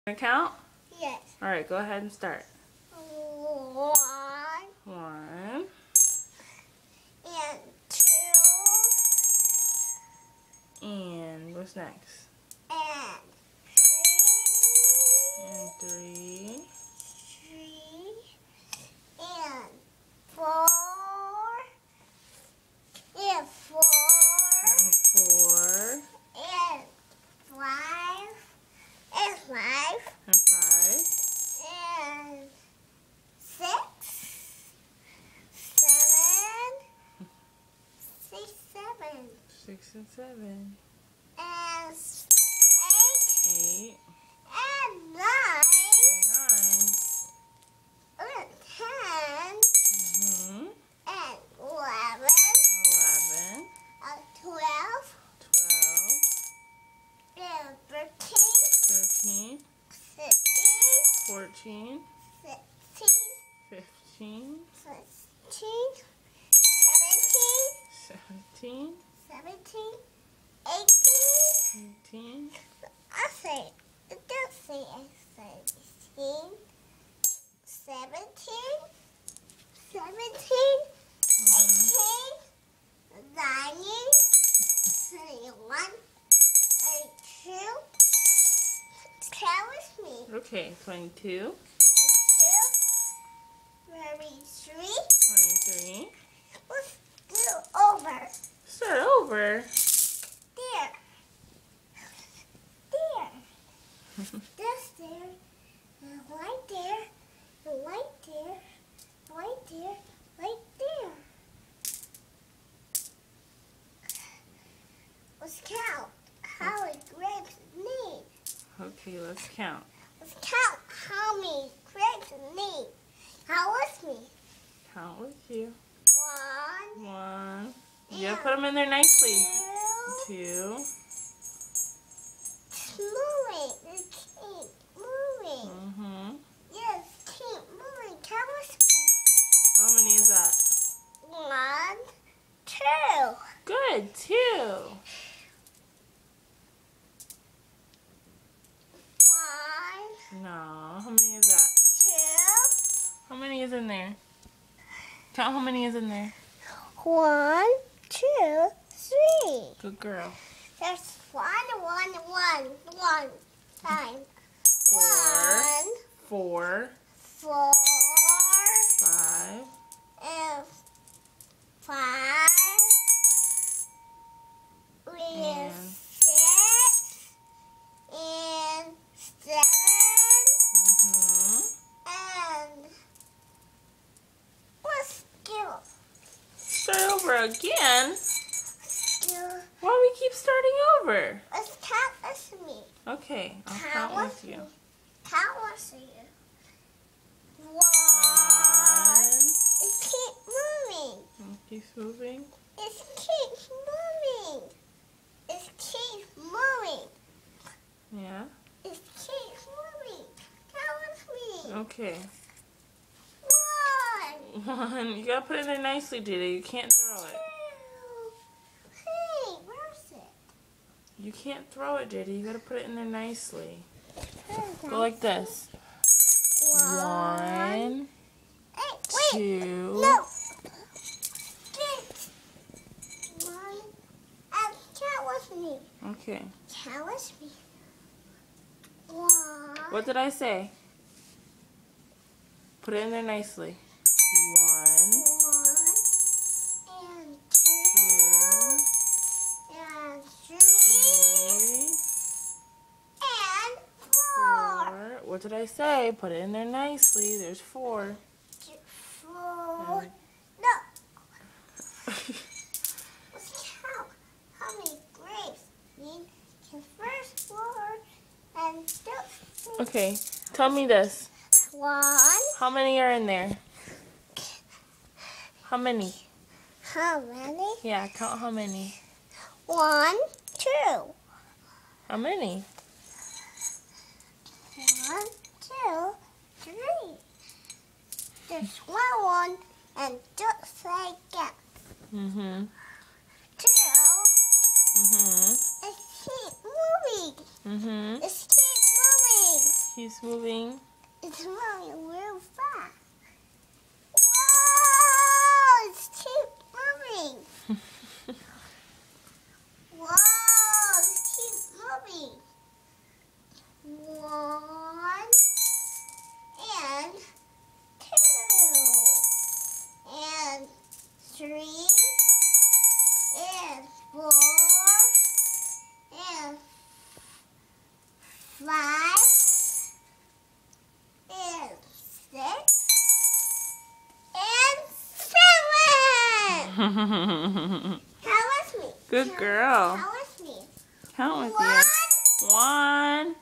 Gonna count? Yes. All right, go ahead and start. 1 1 and 2 and what's next? and 3 And 3 and 4 and 4 and 4 and 5 and 5 and 5 and 6 7 6 and 7 and 8 and 9 9 and 10 mm-hmm. and 11 11 and 12 12 and 13 13 14 16 15 16 17 17 18 18 I say, it does say 17 17 18 21 22 Count with me. Okay, 22 23 23 Let's do over. Start over. There. This there. And right there. And right there. Right there. Right there. Let's count how many grapes we need. Okay, let's count. Let's count how many grapes we need. Count with me. Count with you. 1. 1. You gotta put them in there nicely. 2. It's moving. It keep moving. Mm-hmm. Yes, keep moving. Count with me. How many is that? 1, 2. Good. 2. 1, No. How many is that? 2. How many is in there? Count how many is in there. 1, 2, 3. Good girl. There's 1 time. 4 1, 4, 5 and 5. And 6 and 7 mm-hmm. and let's do. Start over again. Do. Why do we keep starting over? Let's count with me. Okay, I'll Count count with with you. me. Count with you. 1. 1. It keeps moving. It keeps moving. It keeps moving. It keeps moving. Yeah. It keeps moving. Count with me. Okay. 1. 1. You gotta put it in there nicely, Didi. You can't throw it. 2. Hey, where's it? You can't throw it, Didi. You gotta put it in there nicely. Go like this. 1, Hey, wait. 2. No. 1. And count with me. Okay. Count with me. 1. What did I say? Put it in there nicely. 1, 1 and 2 and 3 3, and 4. 4. What did I say? Put it in there nicely. There's 4. 4. No. Let's count how many grapes we can first 4 and 2. Okay. Tell me this. 1. How many are in there? How many? How many? Yeah, count how many. 1, 2. How many? 1, 2, 3. There's 1 and just like that. Mm-hmm. 2. Mm-hmm. It keeps moving. Mm-hmm. It keeps moving. Keeps moving. It's moving real fast. Whoa! It's keep moving. Whoa! It's keep moving. 1 and 2 and 3 and 4 and 5 and 6 and 7. Count with me. Good girl. Count with me. Count with 1, you. 1,